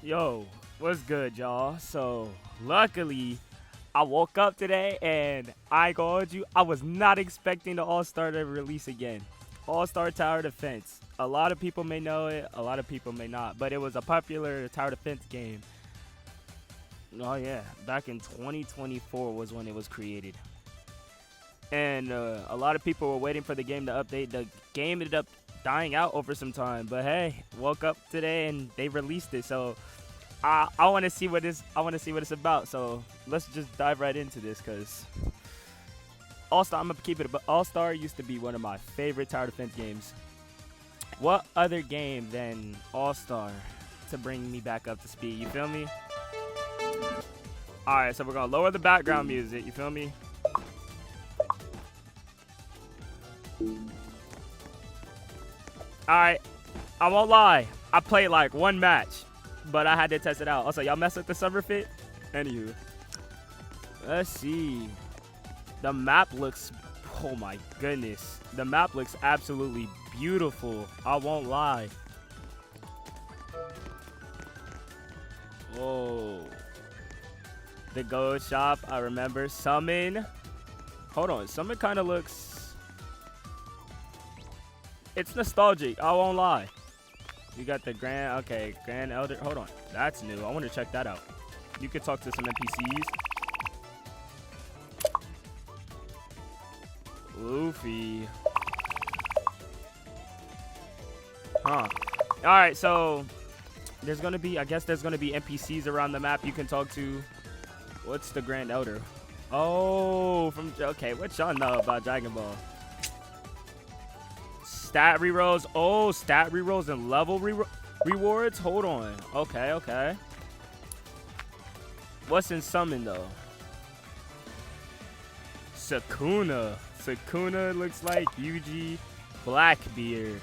Yo, what's good, y'all? So, luckily, I woke up today and I called you. I was not expecting the All Star to release again. All Star Tower Defense. A lot of people may know it, a lot of people may not, but it was a popular tower defense game. Oh, yeah, back in 2024 was when it was created. And a lot of people were waiting for the game to update. The game ended up dying out over some time, but hey, woke up today and they released it. So I want to see what this. I want to see what it's about. So let's just dive right into this, cause All Star. I'm gonna keep it. But All Star used to be one of my favorite tower defense games. What other game than All Star to bring me back up to speed? You feel me? All right, so we're gonna lower the background music. You feel me? All right, I won't lie. I played like one match, but I had to test it out. Also, y'all mess with the summer fit? Anywho, let's see. The map looks, oh my goodness. The map looks absolutely beautiful. I won't lie. Whoa. The gold shop, I remember. Summon. Hold on, Summon kind of looks, it's nostalgic. I won't lie. You got the Grand Elder. Hold on, that's new. I want to check that out. You could talk to some NPCs. Luffy. Huh. All right, so there's gonna be, I guess there's gonna be NPCs around the map you can talk to. What's the Grand Elder? Oh, okay. What y'all know about Dragon Ball? Stat rerolls. Oh, stat rerolls and level rewards. Hold on. Okay. What's in summon though? Sukuna. Sukuna looks like Yuji Blackbeard.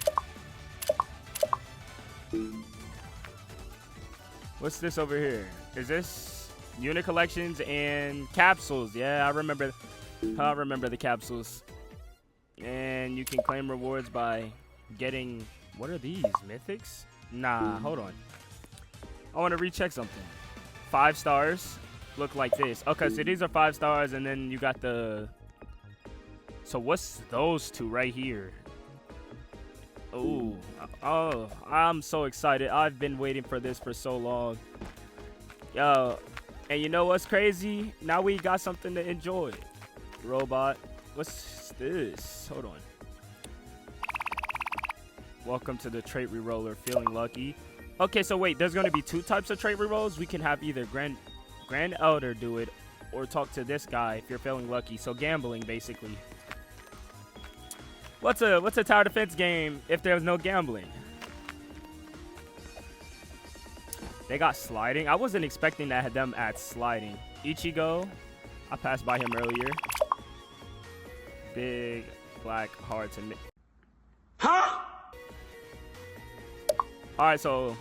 What's this over here? Is this unit collections and capsules? Yeah, I remember the capsules. And you can claim rewards by getting, what are these? Mythics? Nah, hold on. I want to recheck something. 5 stars look like this. Okay, so these are 5 stars, and then you got the, so what's those two right here? Oh, I'm so excited. I've been waiting for this for so long. Yo, and you know what's crazy? Now we got something to enjoy. Robot. What's this? Hold on. Welcome to the trait reroller. Feeling lucky. Okay, so wait, there's gonna be 2 types of trait rerolls. We can have either Grand Elder do it, or talk to this guy if you're feeling lucky. So gambling, basically. What's a tower defense game if there's no gambling? They got sliding. I wasn't expecting that them add sliding. Ichigo, I passed by him earlier. Big, black, hard to miss. Huh? Alright, so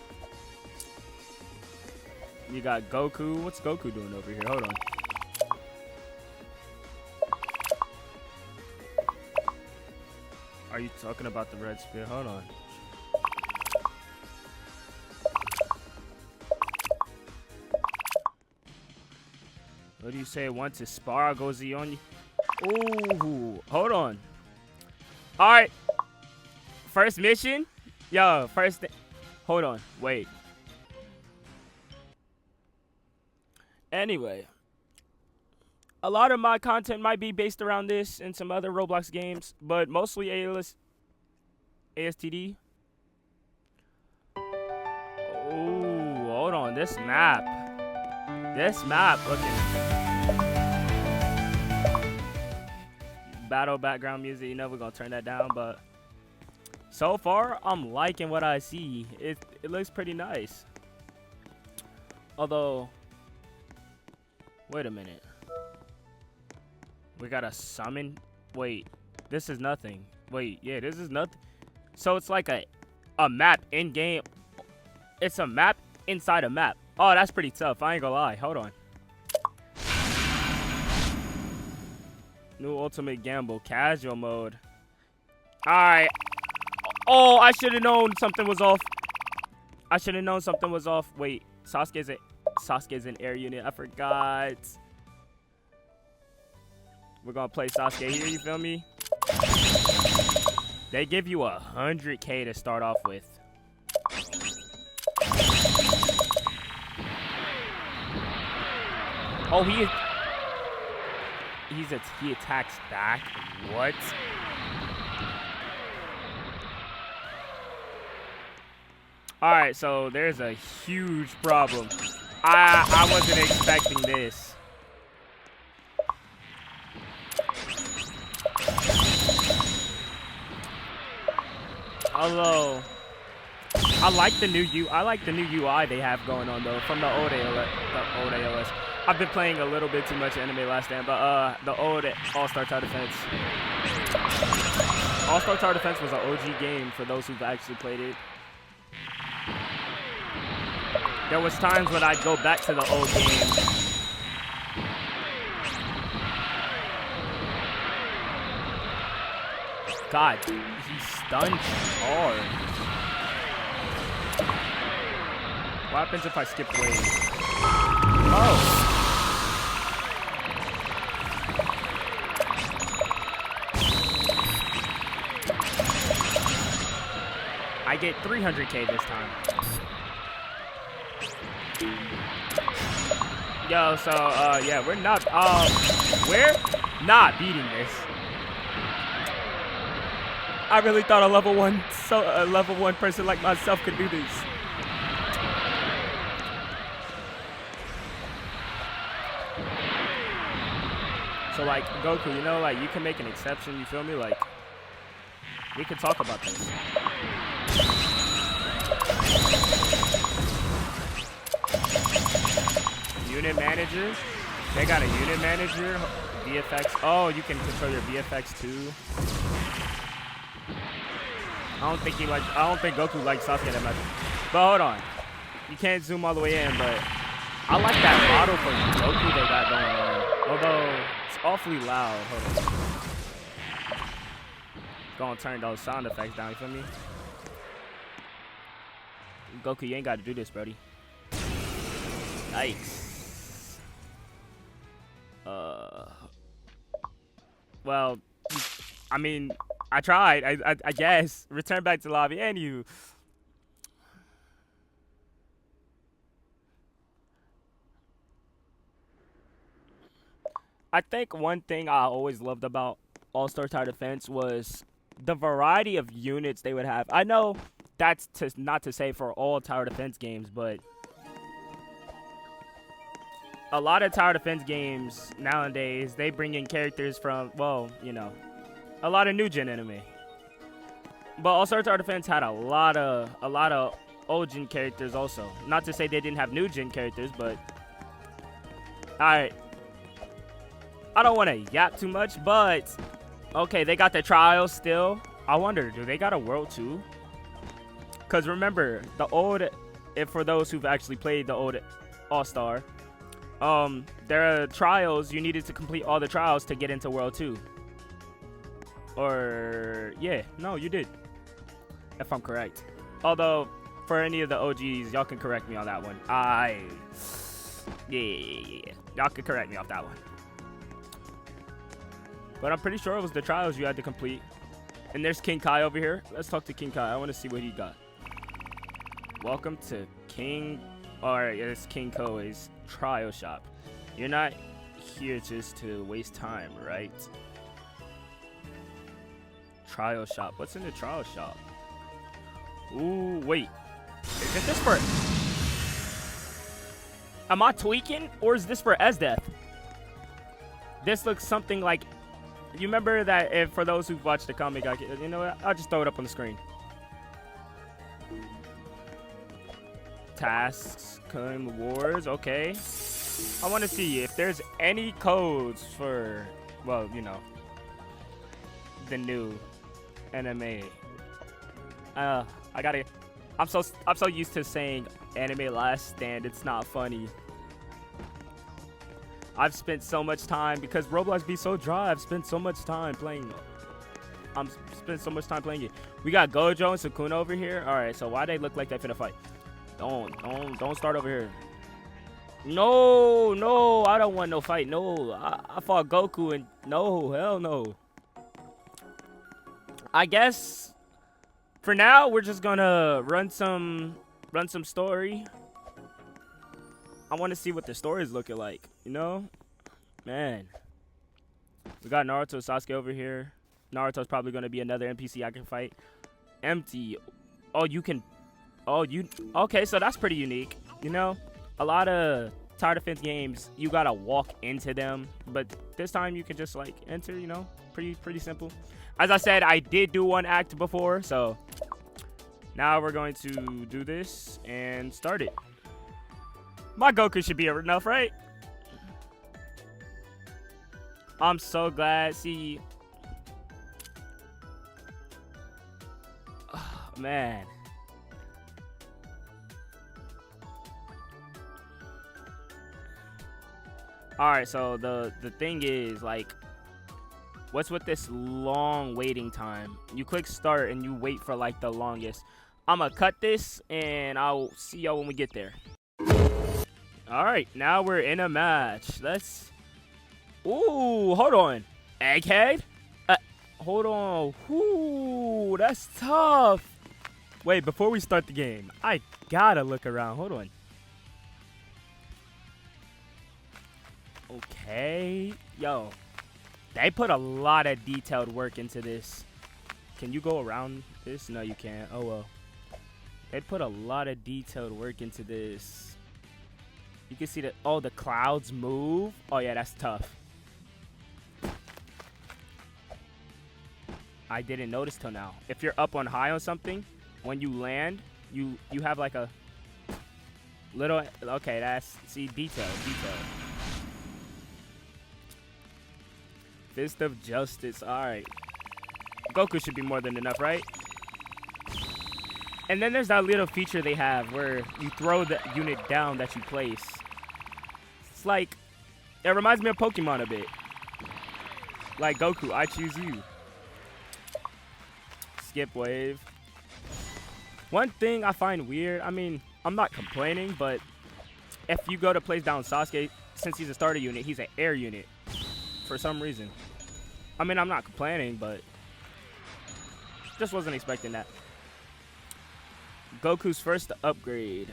you got Goku. What's Goku doing over here? Hold on. Are you talking about the red spear? Hold on. What do you say? Want to spar? Goes he on you? Ooh, hold on. All right. First mission. Yo, hold on. Wait. Anyway. A lot of my content might be based around this and some other Roblox games, but mostly ASTD. Oh, hold on. This map looking. Battle background music, you know we're gonna turn that down, but so far I'm liking what I see. It looks pretty nice. Although, wait a minute. We got a summon. Wait, this is nothing. Wait, yeah, this is nothing. So it's like a map in game. It's a map inside a map. Oh, that's pretty tough. I ain't gonna lie. Hold on. New ultimate gamble, casual mode. All right. Oh, I should have known something was off. I should have known something was off. Wait, Sasuke's an air unit. I forgot. We're gonna play Sasuke here, you feel me? They give you 100K to start off with. Oh, he attacks back. What? All right, so there's a huge problem. I wasn't expecting this. Although I like the new UI they have going on though from the old AOS. I've been playing a little bit too much Anime Last Stand, but the old All-Star Tower Defense. All-Star Tower Defense was an OG game for those who've actually played it. There was times when I'd go back to the old game. God, he stunned hard. What happens if I skip wave? Oh. I get 300K this time. Yo, so yeah, we're not beating this. I really thought a level one person like myself could do this. So like Goku, you know, like you can make an exception, you feel me? Like we could talk about this. Unit manager. They got a unit manager. VFX. Oh, you can control your VFX too. I don't think Goku likes Sasuke that much. But hold on. You can't zoom all the way in, but I like that model for Goku they got going on. Although it's awfully loud. Hold on. Gonna turn those sound effects down, you feel me? Goku, you ain't gotta do this, brody. Nice. Well, I mean, I tried. I guess. Return back to lobby and you. I think one thing I always loved about All-Star Tower Defense was the variety of units they would have. I know that's not to say for all Tower Defense games, but a lot of Tower Defense games nowadays, they bring in characters from, well, you know, a lot of new gen anime. But All-Star Tower Defense had a lot of old gen characters also. Not to say they didn't have new gen characters, but I don't want to yap too much, but okay, they got the trials still. I wonder, do they got a world too? Because remember, the old, if for those who've actually played the old All-Star, there are trials. You needed to complete all the trials to get into World 2. Or, yeah, no, you did. If I'm correct. Although, for any of the OGs, y'all can correct me on that one. Yeah. Y'all can correct me off that one. But I'm pretty sure it was the trials you had to complete. And there's King Kai over here. Let's talk to King Kai. I want to see what he got. Welcome to King... Alright, it's King Koei's trial shop. You're not here just to waste time, right? Trial shop. What's in the trial shop? Ooh, wait. Is this for... Am I tweaking? Or is this for Esdeath? This looks something like... You remember that if for those who've watched the comic, you know what? I'll just throw it up on the screen. Tasks, claim awards, okay. I want to see if there's any codes for, well, you know, the new anime. I'm so used to saying Anime Last Stand, it's not funny. I've spent so much time, because Roblox be so dry, I've spent so much time playing. Spent so much time playing it. We got Gojo and Sukuna over here. Alright, so why they look like they finna fight? Don't start over here. No, I don't want no fight. No, I fought Goku and no, hell no. I guess for now we're just gonna run some story. I want to see what the story is looking like, you know? Man. We got Naruto, Sasuke over here. Naruto's probably gonna be another NPC I can fight. Empty. Oh, you can. Oh, you. Okay, so that's pretty unique. You know, a lot of tower defense games you gotta walk into them, but this time you can just like enter. You know, pretty simple. As I said, I did do one act before, so now we're going to do this and start it. My Goku should be enough, right? I'm so glad. See, oh, man. All right, so the thing is, like, what's with this long waiting time? You click start and you wait for like the longest. I'm gonna cut this and I'll see y'all when we get there. All right, now we're in a match. Let's. Ooh, hold on. Egghead? Hold on. Ooh, that's tough. Wait, before we start the game, I gotta look around. Hold on. Okay. Yo, they put a lot of detailed work into this. Can you go around this? No, you can't. Oh, well. They put a lot of detailed work into this. You can see that, oh, the clouds move. Oh, yeah, that's tough. I didn't notice till now. If you're up on high on something, when you land, you have like a little, okay, that's, see, detail. Fist of Justice, all right. Goku should be more than enough, right? And then there's that little feature they have where you throw the unit down that you place. It's like, it reminds me of Pokemon a bit. Like Goku, I choose you. Skip wave. One thing I find weird, I mean, I'm not complaining, but if you go to place down Sasuke, since he's a starter unit, he's an air unit for some reason. I mean, I'm not complaining, but just wasn't expecting that. Goku's first upgrade.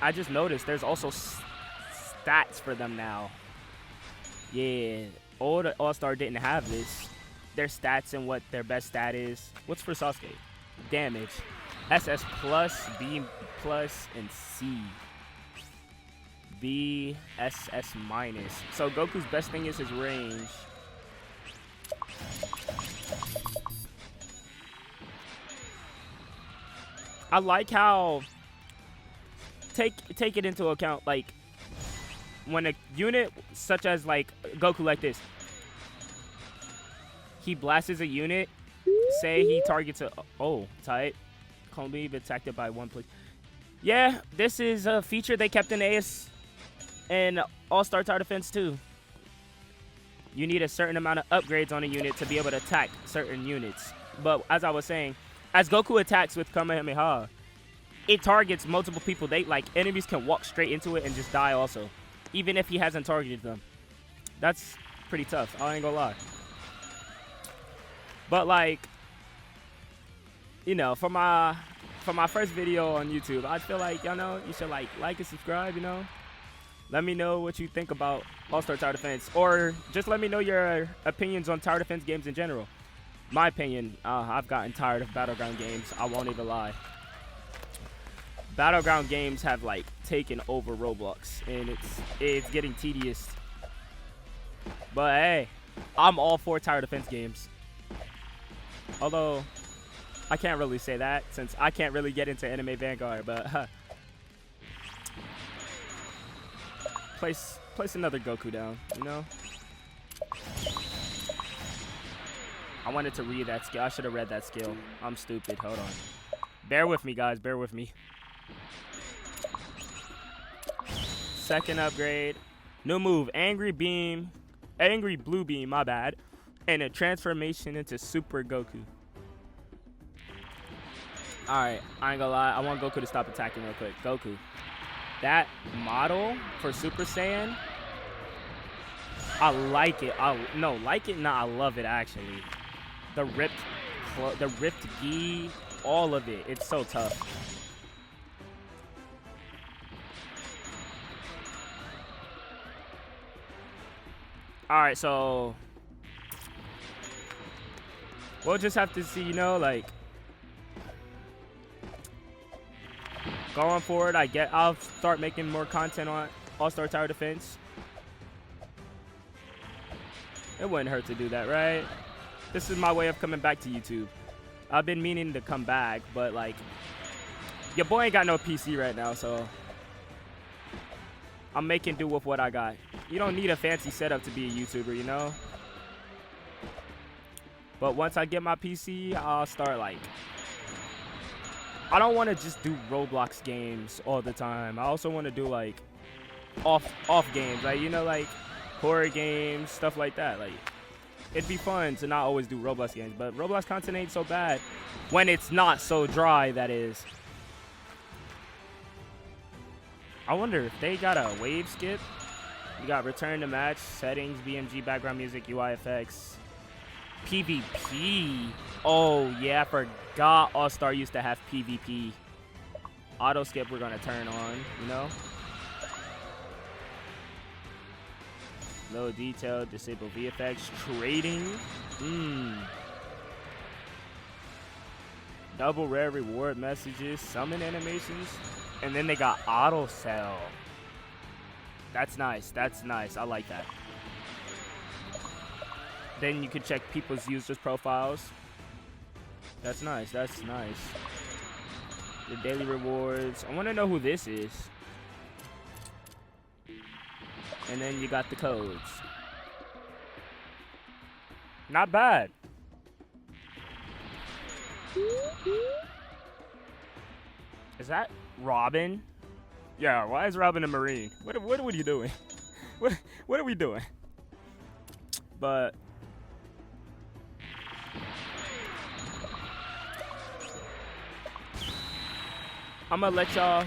I just noticed there's also stats for them now. Yeah, old All-Star didn't have this. Their stats and what their best stat is. What's for Sasuke? Damage. SS plus, B plus, and C. B, SS minus. So Goku's best thing is his range. I like how take it into account, like when a unit such as like Goku like this, he blasts a unit, say he targets a, oh, tight, can't be attacked by one place. Yeah, this is a feature they kept in AS and All-Star Tower Defense too. You need a certain amount of upgrades on a unit to be able to attack certain units. But as I was saying, as Goku attacks with Kamehameha, it targets multiple people. They like enemies can walk straight into it and just die also, even if he hasn't targeted them. That's pretty tough. I ain't gonna lie. But like, you know, for my first video on YouTube, I feel like, you know, you should like and subscribe. You know, let me know what you think about All-Star Tower Defense, or just let me know your opinions on tower defense games in general. My opinion, I've gotten tired of Battleground games. I won't even lie. Battleground games have like taken over Roblox, and it's getting tedious. But hey, I'm all for tower defense games. Although I can't really say that since I can't really get into Anime Vanguard. But place another Goku down, you know. I wanted to read that skill. I should have read that skill. I'm stupid. Hold on. Bear with me, guys. Bear with me. Second upgrade. New move. Angry Beam. Angry Blue Beam, my bad. And a transformation into Super Goku. Alright, I ain't gonna lie. I want Goku to stop attacking real quick. Goku. That model for Super Saiyan, I like it. No, like it? Nah, I love it, actually. The ripped gi, all of it. It's so tough. Alright, so we'll just have to see, you know, like, going forward, I'll start making more content on All-Star Tower Defense. It wouldn't hurt to do that, right? This is my way of coming back to YouTube. I've been meaning to come back, but, like, your boy ain't got no PC right now, so I'm making do with what I got. You don't need a fancy setup to be a YouTuber, you know? But once I get my PC, I'll start, like, I don't want to just do Roblox games all the time. I also want to do, like, off games, like, you know, like horror games, stuff like that. Like, it'd be fun to not always do Roblox games, but Roblox content ain't so bad when it's not so dry, that is. I wonder if they got a wave skip. You got return to match, settings, BMG, background music, UI effects, PvP. Oh, yeah, I forgot All-Star used to have PvP. Auto skip we're going to turn on, you know? Low detail, disable VFX, trading. Double rare reward messages, summon animations, and then they got auto sell. That's nice. That's nice. I like that. Then you can check people's users' profiles. That's nice. That's nice. The daily rewards. I want to know who this is. And then you got the codes. Not bad. Is that Robin? Yeah, why is Robin a Marine? What are you doing? What are we doing? But I'm gonna let y'all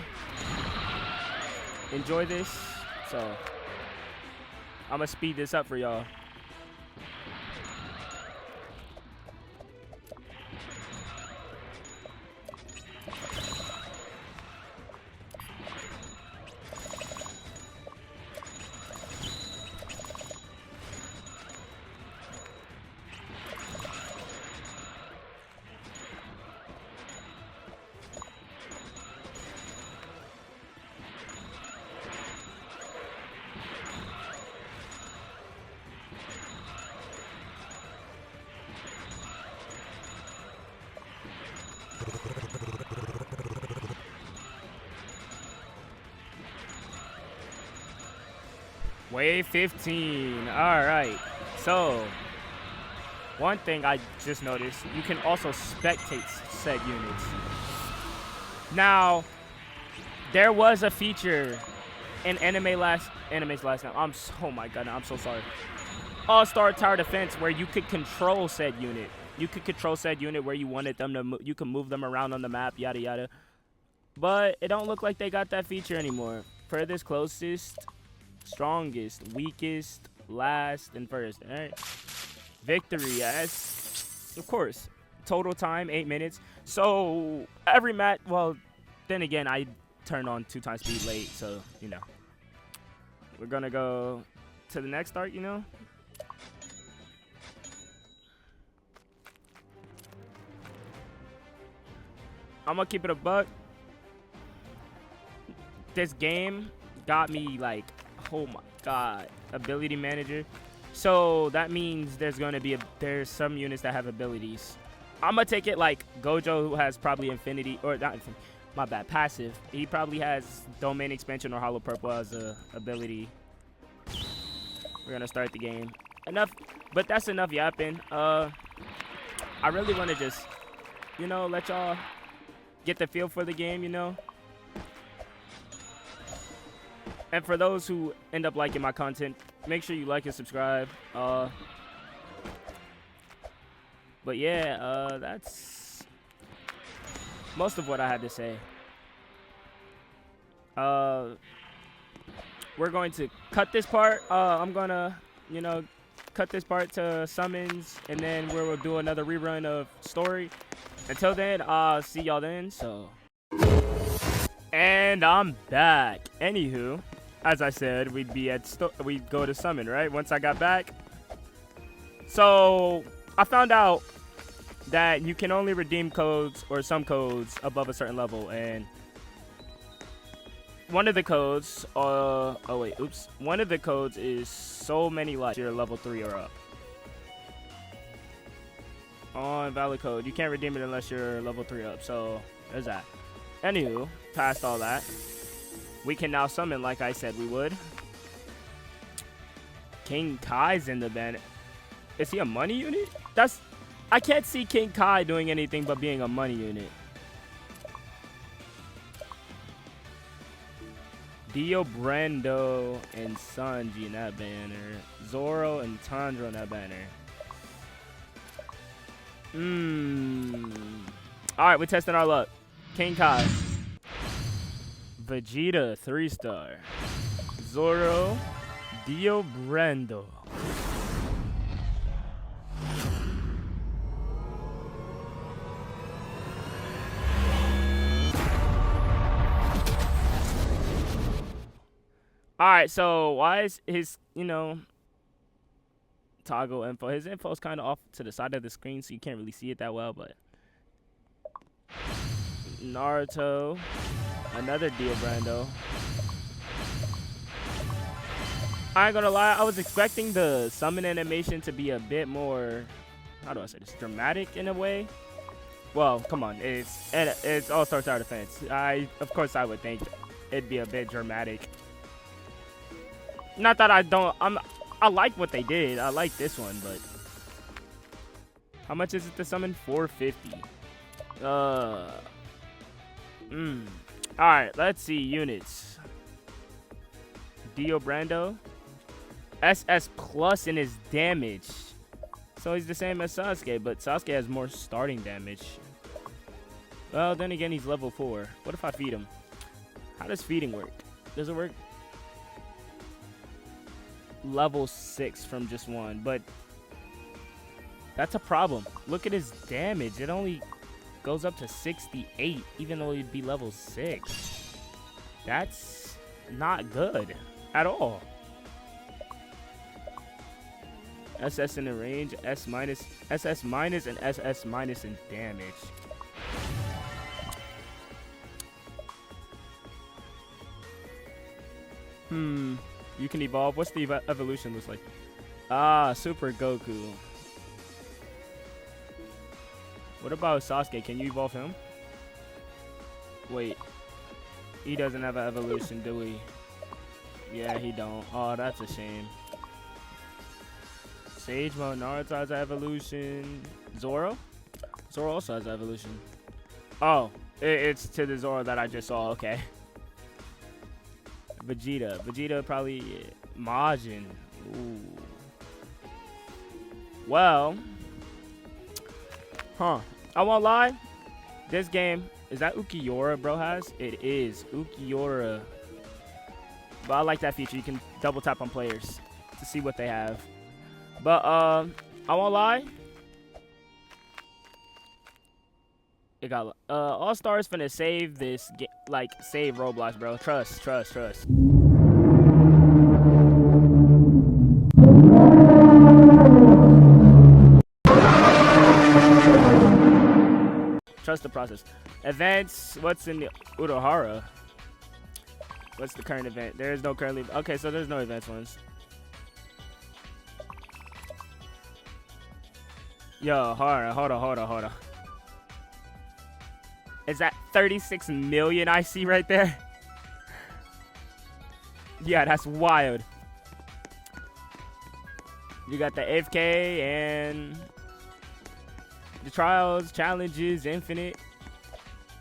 enjoy this, so I'm gonna speed this up for y'all. Wave 15. All right. So, one thing I just noticed, you can also spectate said units. Now, there was a feature in Anime's last time. Oh my god, I'm so sorry. All-Star Tower Defense where you could control said unit. You could control said unit where you wanted them to you can move them around on the map, yada yada. But it don't look like they got that feature anymore. Furthest, closest, strongest, weakest, last, and first. All right. Victory, yes. Of course. Total time, 8 minutes. So, every match, well, then again, I turned on 2x speed late, so, you know. We're going to go to the next start, you know. I'm going to keep it a buck. This game got me, like, oh my god, ability manager. So that means there's going to be there's some units that have abilities. I'm gonna take it like Gojo, who has probably infinity, or not infinity, my bad, passive. He probably has domain expansion or hollow purple as a ability. We're gonna start the game. Enough, but that's enough yapping. I really want to just, you know, let y'all get the feel for the game, you know. And for those who end up liking my content, make sure you like and subscribe. But yeah, that's most of what I had to say. We're going to cut this part. I'm gonna, you know, cut this part to summons, and then we will do another rerun of story. Until then, I'll see y'all then. So, and I'm back. Anywho, as I said, we'd go to summon, right? Once I got back. So I found out that you can only redeem codes or some codes above a certain level, and one of the codes, one of the codes is so many lives. You're level 3 or up. Oh, invalid code. You can't redeem it unless you're level 3 up. So there's that. Anywho, past all that, we can now summon like I said we would. King Kai's in the banner. Is he a money unit? I can't see King Kai doing anything but being a money unit. Dio Brando and Sanji in that banner. Zoro and Tanjiro in that banner. Alright, we're testing our luck. King Kai. Vegeta, 3-star. Zoro. Dio Brando. Alright, so why is his, toggle info? His info is kind of off to the side of the screen, so you can't really see it that well, but Naruto, another Dio Brando. I ain't gonna lie, I was expecting the summon animation to be a bit more, how do I say this, dramatic in a way. Well, come on, it's All-Star Tower Defense. Of course I would think it'd be a bit dramatic. Not that I like what they did. I like this one, but how much is it to summon? 450. Alright, let's see units. Dio Brando. SS plus in his damage. So he's the same as Sasuke, but Sasuke has more starting damage. Well, then again, he's level 4. What if I feed him? How does feeding work? Does it work? Level 6 from just 1, but that's a problem. Look at his damage. It only goes up to 68, even though he'd be level 6. That's not good at all. SS in the range, SS minus, and SS minus in damage. You can evolve. What's the evolution looks like? Ah, Super Goku. What about Sasuke? Can you evolve him? Wait. He doesn't have an evolution, do he? Yeah, he don't. Oh, that's a shame. Sage Mode, Naruto has an evolution. Zoro? Zoro also has an evolution. Oh, it's to the Zoro that I just saw. Okay. Vegeta probably Majin. Ooh. Well, I won't lie. This game, is that Ukiura bro has? It is Ukiura. But I like that feature. You can double tap on players to see what they have. But I won't lie. It got All Stars finna save this save Roblox, bro. Trust. Trust the process. Events. What's in the Urahara? What's the current event? There is no currently. Okay, so there's no events ones. Yo, hold on. Is that 36 million I see right there? Yeah, that's wild. You got the AFK and the trials, challenges, infinite.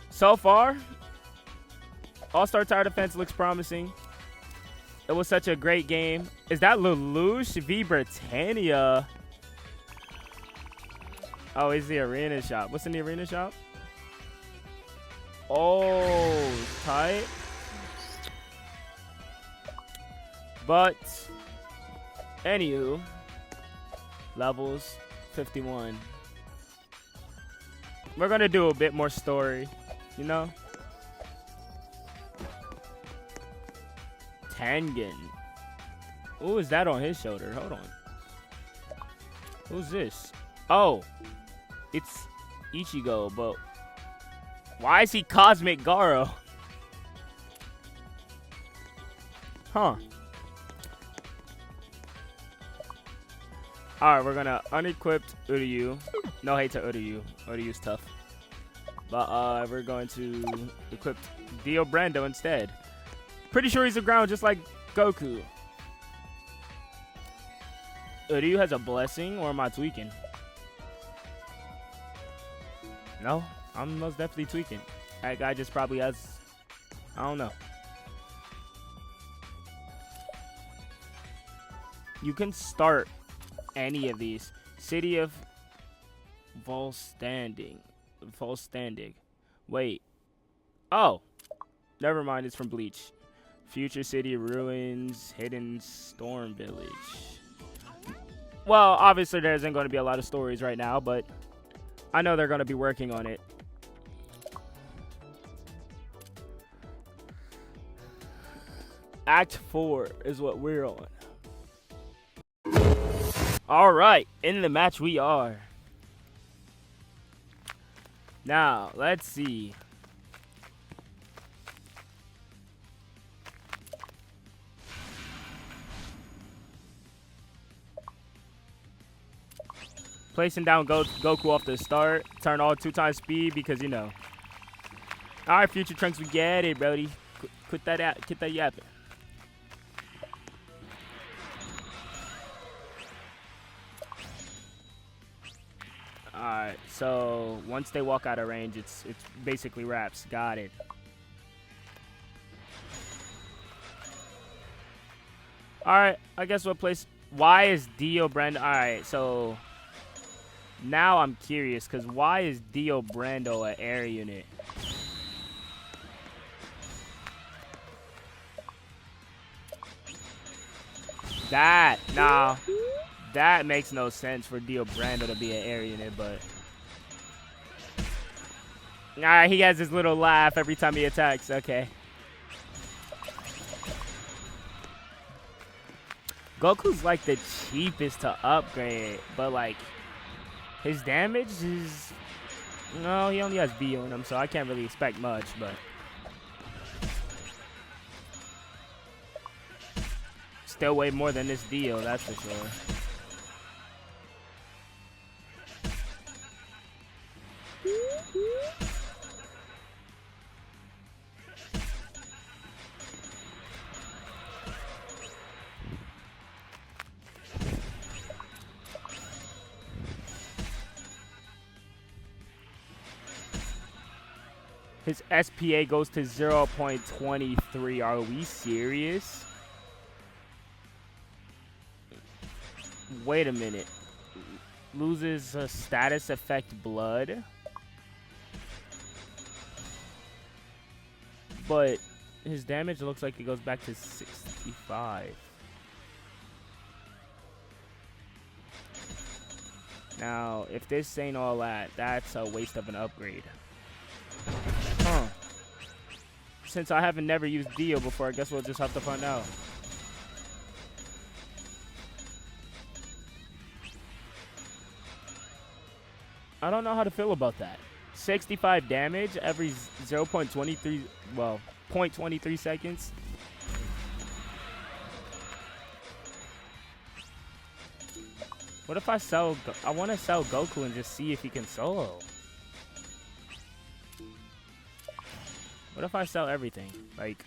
So far, All-Star Tower Defense looks promising. It was such a great game. Is that Lelouch v Britannia? Oh, it's the arena shop. What's in the arena shop? Oh, tight. But, anywho, levels 51. We're going to do a bit more story, you know? Tengen. Who is that on his shoulder? Hold on. Who's this? Oh, it's Ichigo, but why is he Cosmic Garo? Huh. Alright, we're gonna unequip Uryu. No hate to Uryu. Uryu's tough. But we're going to equip Dio Brando instead. Pretty sure he's aground just like Goku. Uryu has a blessing, or am I tweaking? No, I'm most definitely tweaking. That guy just probably has, I don't know. You can start any of these. City of Volstanding. Wait. Oh. Never mind, it's from Bleach. Future City Ruins, Hidden Storm Village. Well, obviously there isn't going to be a lot of stories right now, but I know they're going to be working on it. Act 4 is what we're on. All right, in the match we are. Now, let's see. Placing down Goku off the start. Turn all 2x speed because, you know. All right, Future Trunks, we get it, brody. Quit that out. Get that yapping. Alright, so once they walk out of range, it's basically wraps. Got it. Alright, I guess we'll place. Why is Dio Brando? Alright, so now I'm curious, because why is Dio Brando an air unit? That makes no sense for Dio Brando to be an air unit, but alright, he has his little laugh every time he attacks. Okay. Goku's like the cheapest to upgrade, but like his damage is, no, he only has V on him, so I can't really expect much, but still way more than this Dio, that's for sure. His SPA goes to 0.23. Are we serious? Wait a minute. Loses a status effect blood. But his damage looks like it goes back to 65. Now, if this ain't all that, that's a waste of an upgrade. Huh. Since I haven't never used Dio before, I guess we'll just have to find out. I don't know how to feel about that. 65 damage every 0.23, well, 0.23 seconds. What if I sell, I want to sell Goku and just see if he can solo. What if I sell everything? Like,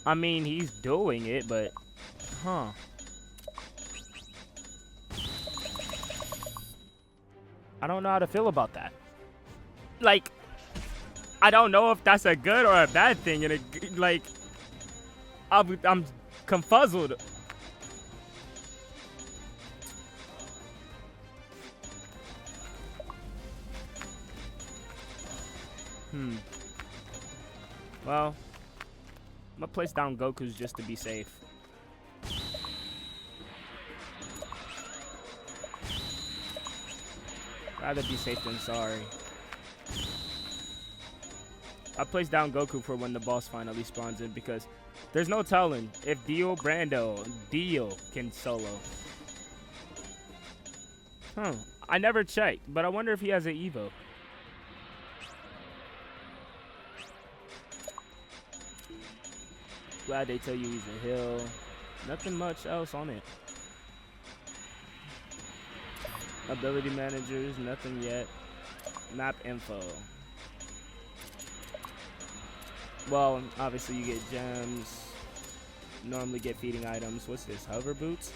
I mean, he's doing it, but, huh. I don't know how to feel about that. Like, I don't know if that's a good or a bad thing. And like, I'm confuzzled. Well, I'm gonna place down Goku's just to be safe. Rather be safe than sorry. I placed down Goku for when the boss finally spawns in because there's no telling if Dio can solo. I never checked, but I wonder if he has an Evo. Glad they tell you he's a hill. Nothing much else on it. Ability managers, nothing yet. Map info. Well, obviously you get gems. Normally get feeding items. What's this? Hover boots?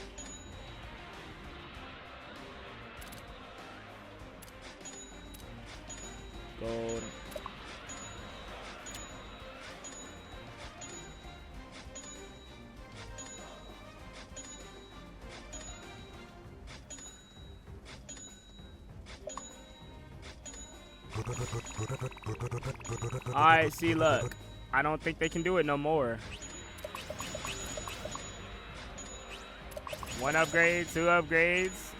Gold. Alright, see, look. I don't think they can do it no more. 1 upgrade, 2 upgrades.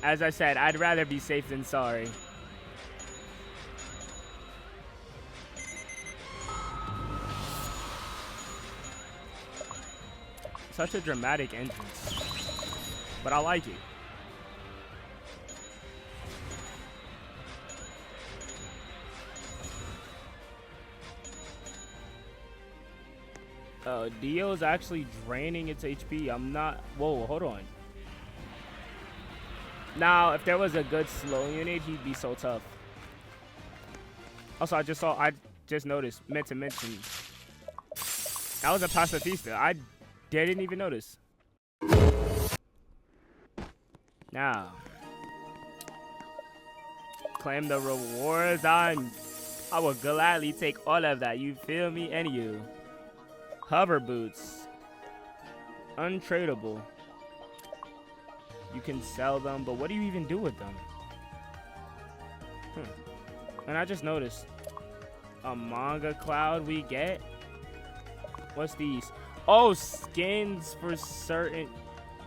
As I said, I'd rather be safe than sorry. Such a dramatic entrance. But I like it. Dio's actually draining its HP. I'm not... Whoa, hold on. Now, if there was a good slow unit, he'd be so tough. Also, I just noticed, meant to mention, that was a pacifista. I didn't even notice. Now, claim the rewards. I will gladly take all of that. You feel me? And you. Hover boots. Untradeable. You can sell them, but what do you even do with them? And I just noticed a manga cloud we get. What's these? Oh, skins for certain.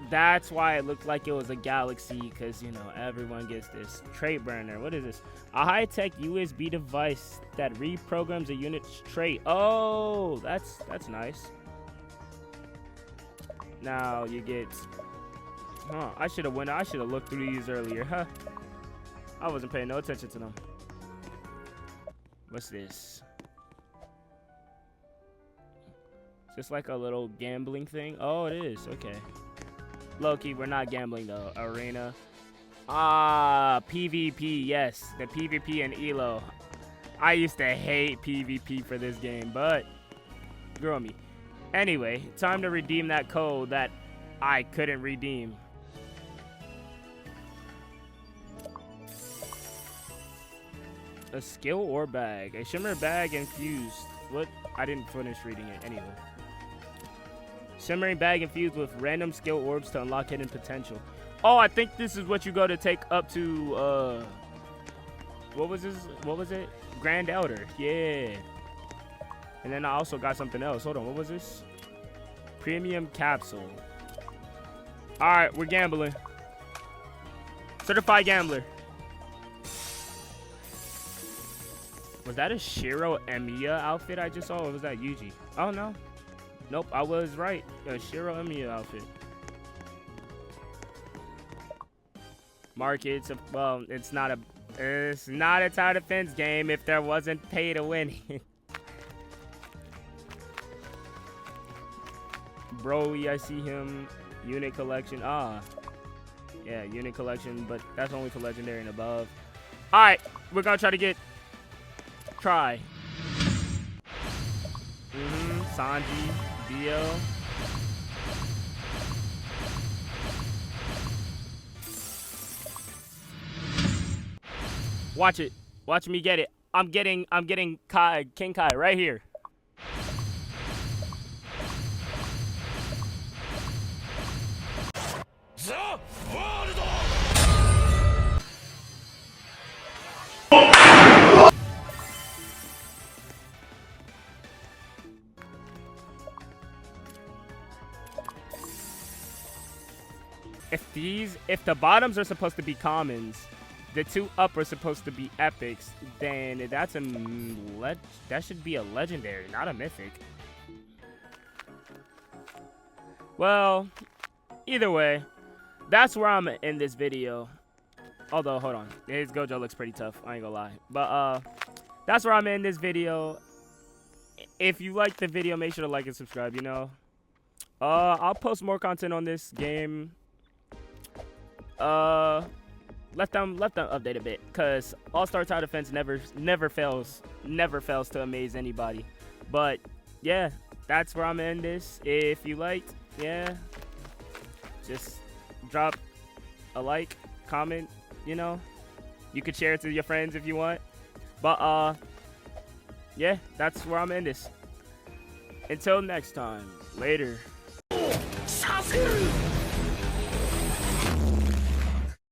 That's why it looked like it was a galaxy, because, you know, everyone gets this. Trait burner. What is this? A high-tech USB device that reprograms a unit's trait. Oh, that's nice. Now you get... I should have looked through these earlier, huh? I wasn't paying no attention to them. What's this? Just like a little gambling thing. Oh, it is. Okay. Loki, we're not gambling though. Arena. PvP. Yes, the PvP and Elo. I used to hate PvP for this game, but girl me. Anyway, time to redeem that code that I couldn't redeem. A skill or bag. A shimmer bag infused. What? I didn't finish reading it anyway. Shimmering bag infused with random skill orbs to unlock hidden potential. Oh, I think this is what you go to take up to, what was this? What was it? Grand Elder. Yeah. And then I also got something else. Hold on. What was this? Premium capsule. All right, we're gambling. Certified gambler. Was that a Shiro Emiya outfit I just saw, or was that Yuji? Oh, no. Nope, I was right. A Shiro Emiya outfit. Markets. Well, it's not a tower defense game if there wasn't pay to win. Broly, I see him. Unit collection. Yeah, unit collection, but that's only for legendary and above. All right, we're gonna try to get. Try. Sanji, Dio. Watch it. Watch me get it. I'm getting Kai, King Kai right here. if the bottoms are supposed to be commons, the 2 up are supposed to be epics, then that's that should be a legendary, not a mythic. Well, either way, that's where I'm in this video. Although, hold on, his Gojo looks pretty tough, I ain't gonna lie. But that's where I'm in this video. If you like the video, make sure to like and subscribe, you know. I'll post more content on this game. Let them update a bit, cause All-Star Tower Defense never fails to amaze anybody. But yeah, that's where I'm in this. If you liked, yeah, just drop a like, comment, you know. You could share it to your friends if you want. But yeah, that's where I'm in this. Until next time, later.